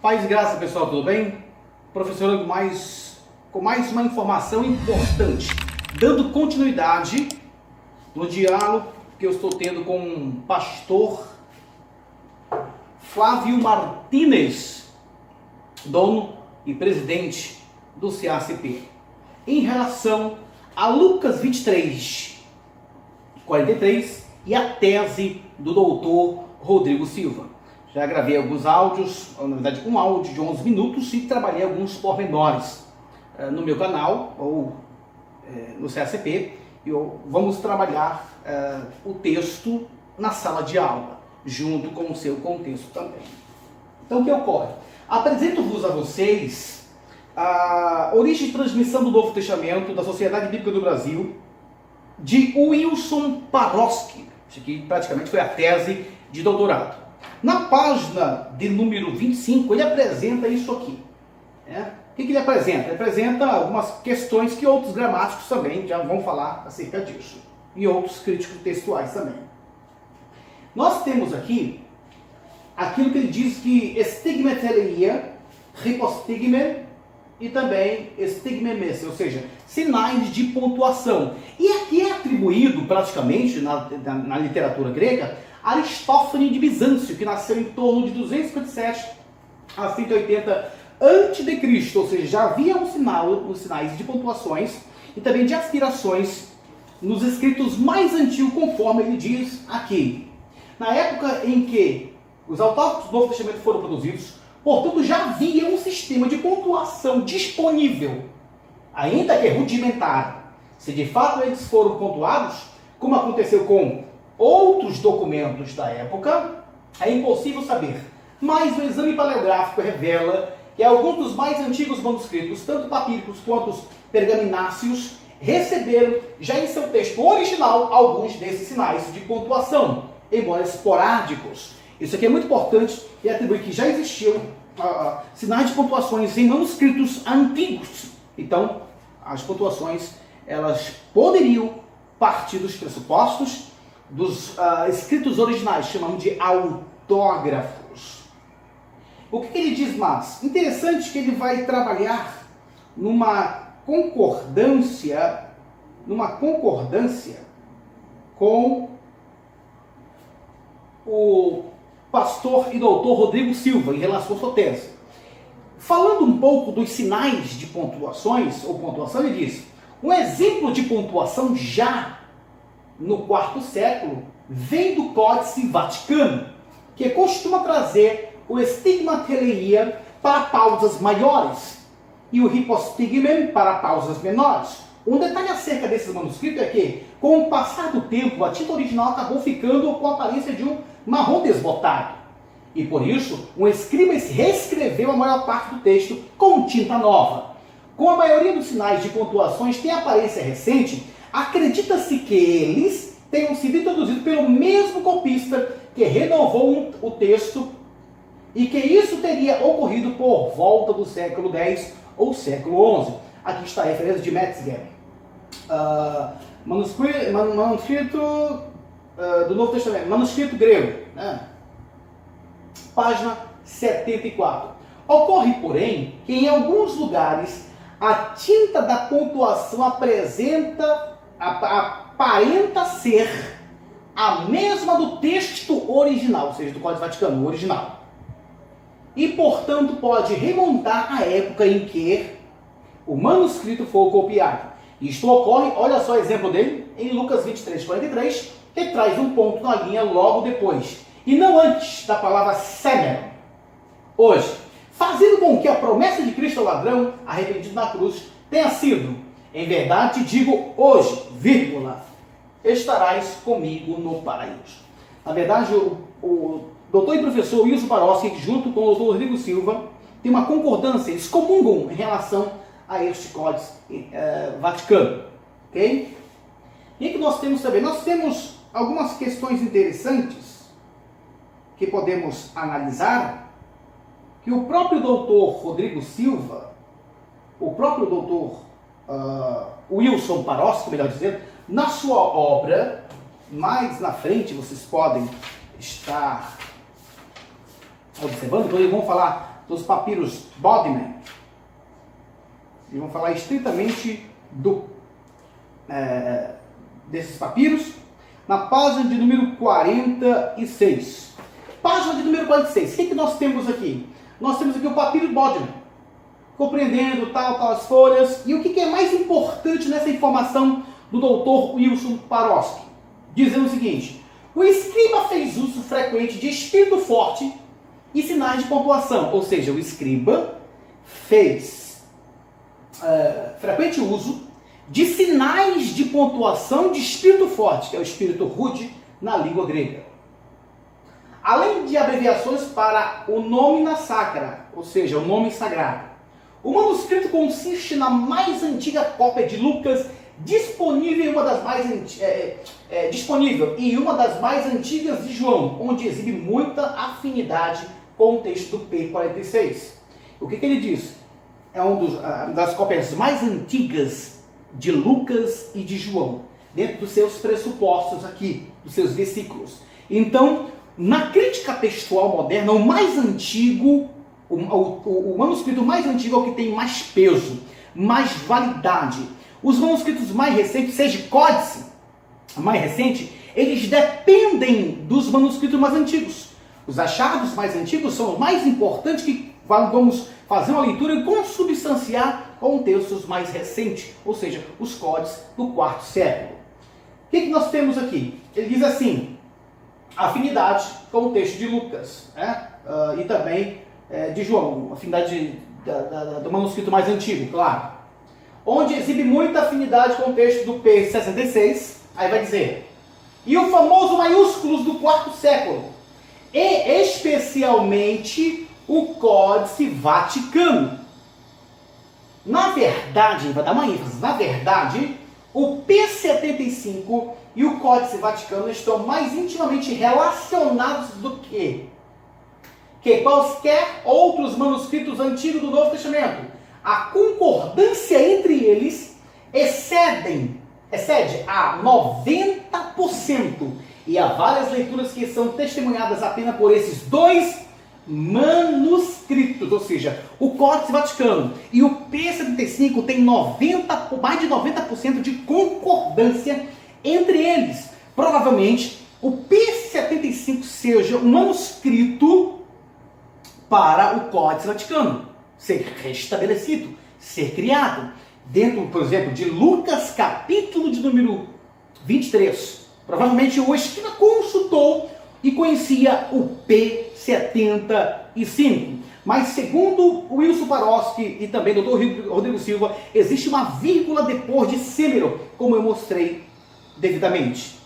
Paz e graça, pessoal, tudo bem? Professor com mais uma informação importante, dando continuidade no diálogo que eu estou tendo com o pastor Flávio Martínez, dono e presidente do CACP, em relação a Lucas 23, 43 e a tese do doutor Rodrigo Silva. Já gravei alguns áudios, na verdade um áudio de 11 minutos e trabalhei alguns pormenores no meu canal ou no CACP. Vamos trabalhar o texto na sala de aula, junto com o seu contexto também. Então o que ocorre? Apresento-vos a vocês a origem e transmissão do Novo Testamento da Sociedade Bíblica do Brasil, de Wilson Paroski. Isso aqui praticamente foi a tese de doutorado. Na página de número 25, ele apresenta isso aqui. O que ele apresenta? Ele apresenta algumas questões que outros gramáticos também já vão falar acerca disso. E outros críticos textuais também. Nós temos aqui aquilo que ele diz que estigmetelia, ripostigmen e também estigmemes, ou seja, sinais de pontuação. E aqui é atribuído praticamente na literatura grega a Aristófanes de Bizâncio, que nasceu em torno de 257 a 180 a.C., ou seja, já havia os sinais de pontuações e também de aspirações nos escritos mais antigos, conforme ele diz aqui. Na época em que os autógrafos do Novo Testamento foram produzidos, portanto, já havia um sistema de pontuação disponível, ainda que rudimentar. Se de fato eles foram pontuados, como aconteceu com outros documentos da época, é impossível saber. Mas o exame paleográfico revela que alguns dos mais antigos manuscritos, tanto papíricos quanto os pergamináceos, receberam já em seu texto original alguns desses sinais de pontuação, embora esporádicos. Isso aqui é muito importante e atribui que já existiam sinais de pontuações em manuscritos antigos. Então, as pontuações elas poderiam partir dos pressupostos dos escritos originais, chamamos de autógrafos. O que ele diz mais? Interessante que ele vai trabalhar numa concordância com o pastor e doutor Rodrigo Silva em relação à sua tese. Falando um pouco dos sinais de pontuações ou pontuação, ele diz: um exemplo de pontuação já no IV século vem do Códice Vaticano, que costuma trazer o estigmateleia para pausas maiores e o ripostigmen para pausas menores. Um detalhe acerca desse manuscrito é que, com o passar do tempo, a tinta original acabou ficando com a aparência de um marrom desbotado. E por isso, um escriba reescreveu a maior parte do texto com tinta nova. Com a maioria dos sinais de pontuações tem aparência recente, acredita-se que eles tenham sido introduzidos pelo mesmo copista que renovou o texto e que isso teria ocorrido por volta do século X ou século XI. Aqui está a referência de Metzger. Manuscrito do Novo Testamento, manuscrito grego, página 74. Ocorre, porém, que em alguns lugares a tinta da pontuação aparenta ser a mesma do texto original, ou seja, do Códice Vaticano, o original. E, portanto, pode remontar à época em que o manuscrito foi copiado. Isto ocorre, olha só o exemplo dele, em Lucas 23, 43, que traz um ponto na linha logo depois, e não antes da palavra semer. Hoje, fazendo com que a promessa de Cristo ao ladrão, arrependido na cruz, tenha sido: em verdade te digo hoje, vírgula, estarás comigo no paraíso. Na verdade, o doutor e professor Wilson Paroski, junto com o doutor Rodrigo Silva, tem uma concordância, eles comungam em relação a este Códice Vaticano. Ok? E o que nós temos também? Nós temos algumas questões interessantes que podemos analisar, que o próprio doutor Rodrigo Silva, o próprio doutor Wilson Paroski, melhor dizendo, na sua obra, mais na frente vocês podem estar observando, quando eles vão falar dos papiros Bodmer. E vamos falar estritamente desses papiros na página de número 46. Página de número 46. O que nós temos aqui? Nós temos aqui o papiro Bodmer, compreendendo tal as folhas. E o que é mais importante nessa informação do Dr. Wilson Paroski? Dizendo o seguinte: o escriba fez uso frequente de espírito forte e sinais de pontuação. Ou seja, o escriba fez frequente uso de sinais de pontuação de espírito forte, que é o espírito rude na língua grega. Além de abreviações para o nome na sacra, ou seja, o nome sagrado. O manuscrito consiste na mais antiga cópia de Lucas disponível em uma das mais antigas de João, onde exibe muita afinidade com o texto do P46. O que ele diz? É uma das cópias mais antigas de Lucas e de João, dentro dos seus pressupostos aqui, dos seus versículos. Então, na crítica textual moderna, o mais antigo, o manuscrito mais antigo é o que tem mais peso, mais validade. Os manuscritos mais recentes, seja códice mais recente, eles dependem dos manuscritos mais antigos. Os achados mais antigos são os mais importantes, que vamos fazer uma leitura e consubstanciar com textos mais recentes, ou seja, os códices do quarto século. O que nós temos aqui? Ele diz assim: afinidade com o texto de Lucas, e também de João, afinidade do manuscrito mais antigo, claro. Onde exibe muita afinidade com o texto do P66, aí vai dizer: e o famoso maiúsculos do quarto século, e especialmente o Códice Vaticano. Na verdade, vai dar uma ênfase, na verdade, o P75 e o Códice Vaticano estão mais intimamente relacionados do que quaisquer outros manuscritos antigos do Novo Testamento. A concordância entre eles excede a 90%. E há várias leituras que são testemunhadas apenas por esses dois manuscritos, ou seja, o Códice Vaticano e o P75 tem mais de 90% de concordância entre eles. Provavelmente o P75 seja um manuscrito para o Códice Vaticano ser restabelecido, ser criado. Dentro, por exemplo, de Lucas, capítulo de número 23. Provavelmente o escriba consultou e conhecia o P75. Mas segundo o Wilson Paroski e também o Dr. Rodrigo Silva, existe uma vírgula depois de Cícero, como eu mostrei devidamente.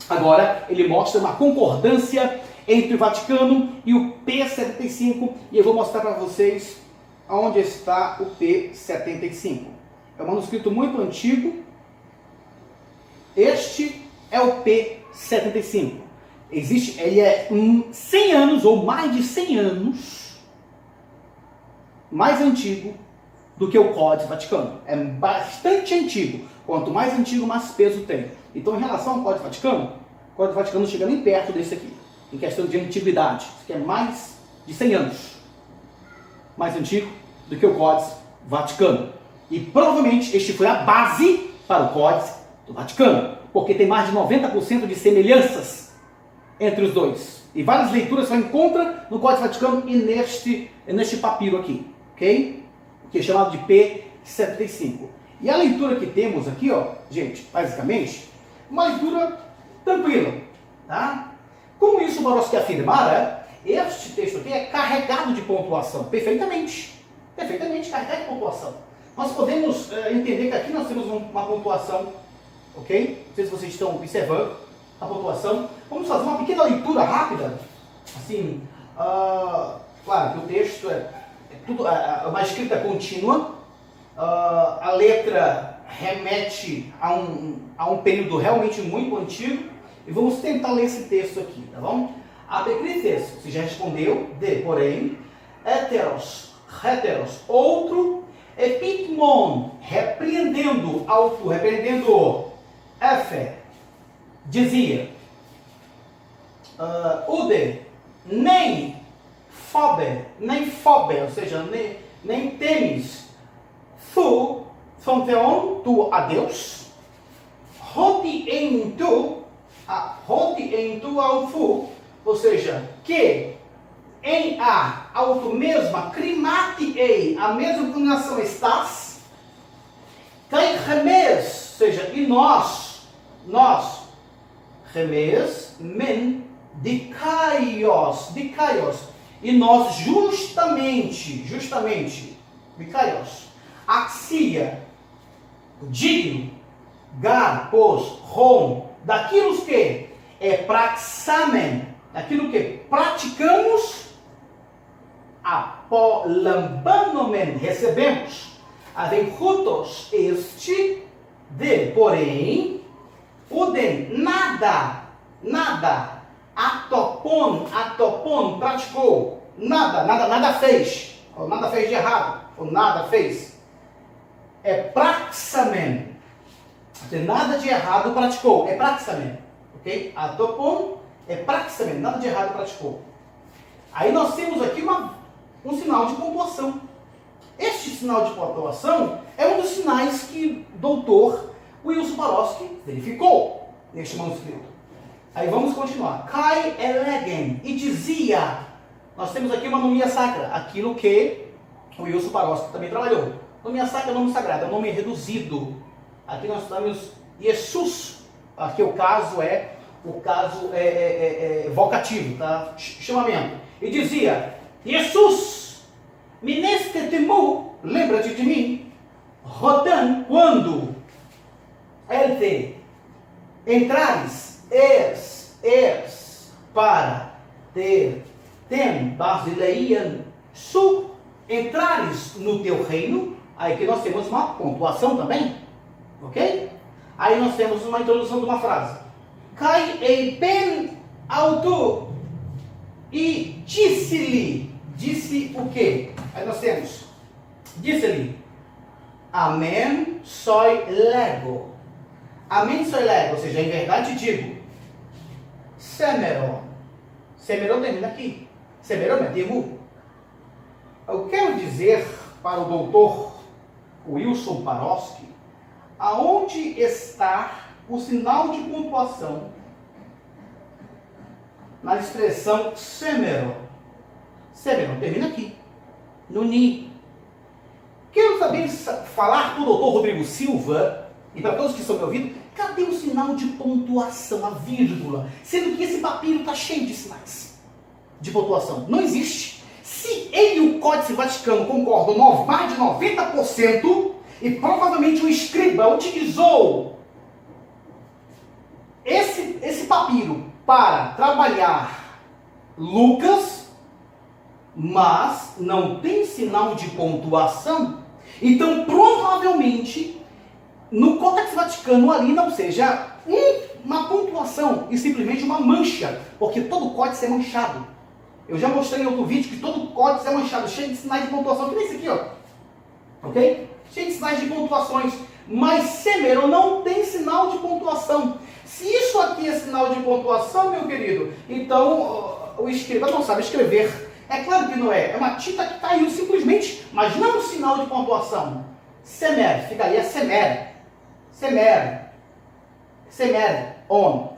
Agora, ele mostra uma concordância entre o Vaticano e o P75, e eu vou mostrar para vocês onde está o P75. É um manuscrito muito antigo. Este é o P75. Ele é 100 anos ou mais de 100 anos mais antigo do que o Códice Vaticano. É bastante antigo. Quanto mais antigo, mais peso tem. Então, em relação ao Códice Vaticano, o Códice Vaticano não chega nem perto desse aqui, em questão de antiguidade. Isso aqui é mais de 100 anos mais antigo do que o Códice Vaticano. E provavelmente este foi a base para o Códice do Vaticano, porque tem mais de 90% de semelhanças entre os dois. E várias leituras você encontra no Códice Vaticano e neste papiro aqui, ok? Que é chamado de P75. E a leitura que temos aqui, ó, gente, basicamente, uma leitura tranquila, tá? Como isso o Paroski afirmara, este texto aqui é carregado de pontuação, perfeitamente carregado de pontuação. Nós podemos entender que aqui nós temos uma pontuação, ok? Não sei se vocês estão observando a pontuação. Vamos fazer uma pequena leitura rápida, assim, claro que o texto é uma escrita contínua, a letra remete a um período realmente muito antigo, e vamos tentar ler esse texto aqui, tá bom? Apecrites, você já respondeu, porém, heteros, outro, epitmon, repreendendo, F, dizia, ude, nem, nem fobe, ou seja, nem temes. Thu, theon, tu a Deus. Hoti em tu ao fu, ou seja, que em auto mesma, crimate ei, a mesma combinação estás. Kai remes, ou seja, e nós, remes, men, dikaios, e nós justamente, dikaios, axia, digno, gar, pos, rom, daquilo que é praxamen, daquilo que praticamos, apolambanomen, recebemos, avenjutos este, de, porém, uden, nada, atopon, praticou, nada fez, ou nada fez de errado, ou nada fez, é praxamen, nada de errado praticou, é praxamen, ok? Atopon é praxamen, nada de errado praticou. Aí nós temos aqui um sinal de pontuação. Este sinal de pontuação é um dos sinais que o doutor Wilson Barosky verificou neste manuscrito. Aí vamos continuar. Kai elegen, e dizia, nós temos aqui uma nomia sacra, aquilo que o Wilson Barosky também trabalhou. Nomia sacra é nome sagrado, é nome reduzido. Aqui nós temos Jesus, aqui o caso é vocativo, tá? Chamamento. E dizia, Jesus, minestetimu, lembra-te de mim, rodan, quando ele entrares, para tem basileian su, entrares no teu reino, aí que nós temos uma pontuação também, ok? Aí nós temos uma introdução de uma frase. Kai eipen auto, e disse-lhe, disse o quê? Aí nós temos, disse-lhe, amen soi lego, ou seja, em verdade digo, semeron termina aqui, semeron é temu. Eu quero dizer para o doutor Wilson Barosky, aonde está o sinal de pontuação na expressão semeron. Semeron termina aqui, no ni. Quero também falar para o doutor Rodrigo Silva, e para todos que estão me ouvindo, cadê o sinal de pontuação, a vírgula? Sendo que esse papiro está cheio de sinais de pontuação. Não existe. Se ele e o Códice Vaticano concordam mais de 90%, e provavelmente o escriba utilizou esse papiro para trabalhar Lucas, mas não tem sinal de pontuação, então provavelmente no Códex Vaticano ali não seja uma pontuação e simplesmente uma mancha, porque todo códice é manchado. Eu já mostrei em outro vídeo que todo códice é manchado, cheio de sinais de pontuação, que nem esse aqui, ó. Ok? Cheio de sinais de pontuações. Mas Semeron não tem sinal de pontuação. Se isso aqui é sinal de pontuação, meu querido, então o escriba não sabe escrever. É claro que não é. É uma tinta que caiu simplesmente, mas não um sinal de pontuação. Semer, ficaria Semer. On.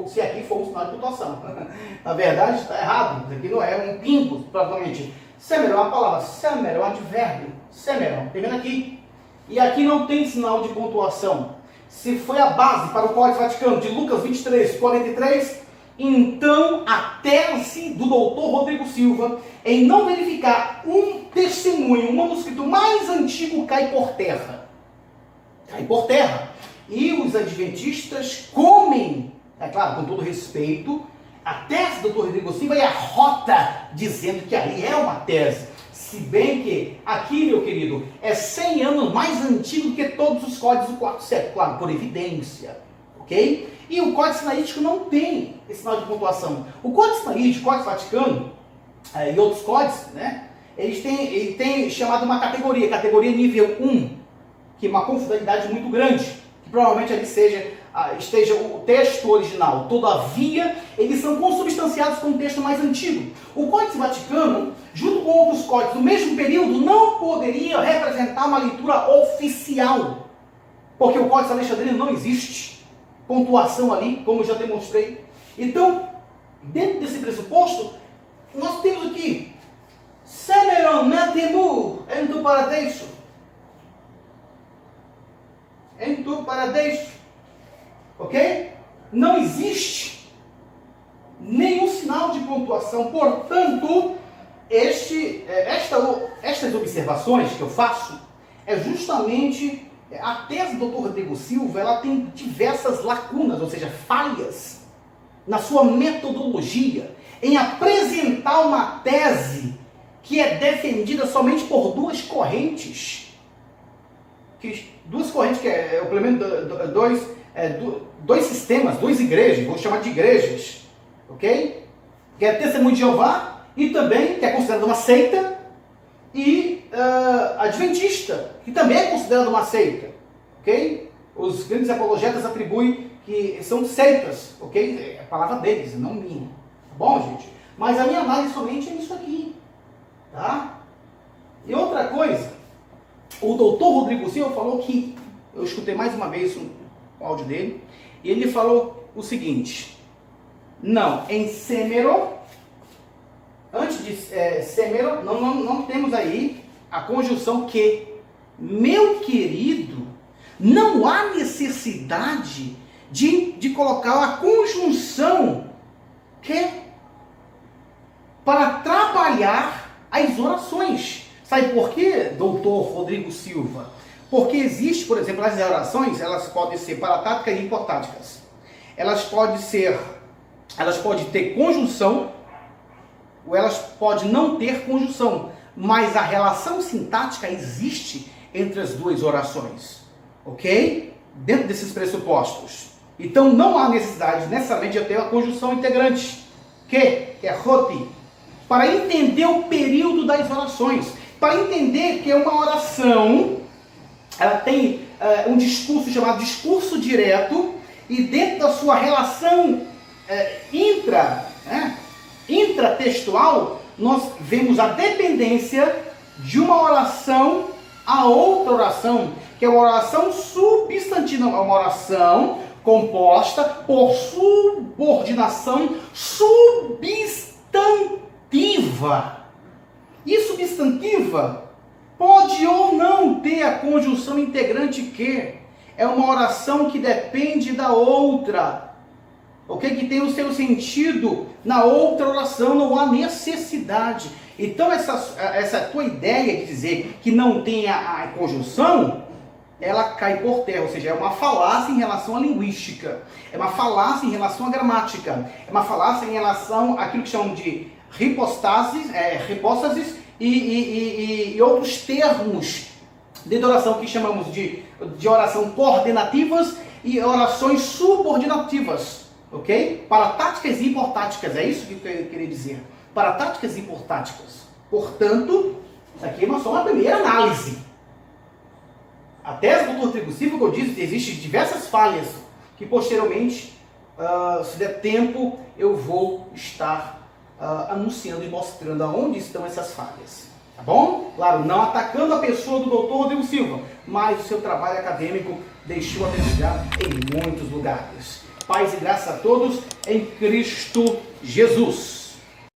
Se aqui for um sinal de pontuação. Na verdade, está errado. Isso aqui não é um pingo, provavelmente. Semeron é uma palavra. Semeron é um advérbio. Semeron. Termina aqui. E aqui não tem sinal de pontuação. Se foi a base para o Códice Vaticano de Lucas 23, 43, então a tese do doutor Rodrigo Silva em não verificar um testemunho, um manuscrito mais antigo cai por terra. Cai por terra. E os adventistas comem, é claro, com todo respeito, a tese do doutor Rodrigo Silva e a rota dizendo que ali é uma tese. Se bem que aqui, meu querido, é 100 anos mais antigo do que todos os códigos do quarto século, claro, por evidência, ok? E o Códice Sinaítico não tem esse sinal de pontuação. O Códice Sinaítico, o Códice Vaticano e outros códices, né? Ele tem chamado uma categoria nível 1, que é uma confidencialidade muito grande, que provavelmente ali esteja o texto original. Todavia, eles são consubstanciados com um texto mais antigo. O Códice Vaticano, junto com outros códices do mesmo período, não poderia representar uma leitura oficial, porque o Códice Alexandrino não existe pontuação ali, como eu já demonstrei. Então, dentro desse pressuposto, nós temos aqui Semeron Metimur em tu paradeisho. Em tu paradeisho. Ok? Não existe nenhum sinal de pontuação. Portanto, estas observações que eu faço é justamente a tese do Dr. Rodrigo Silva. Ela tem diversas lacunas, ou seja, falhas na sua metodologia em apresentar uma tese que é defendida somente por duas correntes. Duas correntes que é o complemento dois sistemas, duas igrejas, vou chamar de igrejas, ok? Que é Testemunho de Jeová e também, que é considerada uma seita, e Adventista, que também é considerada uma seita, ok? Os grandes apologetas atribuem que são seitas, ok? É a palavra deles, não minha, tá bom, gente? Mas a minha análise somente é isso aqui, tá? E outra coisa, o doutor Rodrigo Silva falou que, eu escutei mais uma vez o áudio dele, e ele falou o seguinte: não, em Semero, antes de Semero, não temos aí a conjunção que, meu querido, não há necessidade de colocar a conjunção que para trabalhar as orações. Sabe por quê, doutor Rodrigo Silva? Porque existe, por exemplo, as orações, elas podem ser paratáticas e hipotáticas. Elas podem ter conjunção, ou elas podem não ter conjunção, mas a relação sintática existe entre as duas orações, ok? Dentro desses pressupostos. Então não há necessidade necessariamente de ter a conjunção integrante, que é roti, para entender o período das orações, para entender que uma oração, ela tem um discurso chamado discurso direto, e dentro da sua relação intratextual, nós vemos a dependência de uma oração a outra oração, que é uma oração substantiva, uma oração composta por subordinação substantiva. E substantiva pode ou não ter a conjunção integrante que é uma oração que depende da outra, ok? Que tem o seu sentido na outra oração, não há necessidade. Então essa tua ideia de dizer que não tem a conjunção, ela cai por terra, ou seja, é uma falácia em relação à linguística, é uma falácia em relação à gramática, é uma falácia em relação àquilo que chamam de hipóstases e outros termos de oração que chamamos de oração coordenativas e orações subordinativas, ok? Paratáticas e hipotáticas, é isso que eu queria dizer. Paratáticas e hipotáticas. Portanto, isso aqui é só uma primeira análise. A tese do Dr. Rodrigo Silva, que eu disse, existem diversas falhas que posteriormente, se der tempo, eu vou estar anunciando e mostrando aonde estão essas falhas. Tá bom? Claro, não atacando a pessoa do Dr. Rodrigo Silva, mas o seu trabalho acadêmico deixou a desejar em muitos lugares. Paz e graça a todos em Cristo Jesus.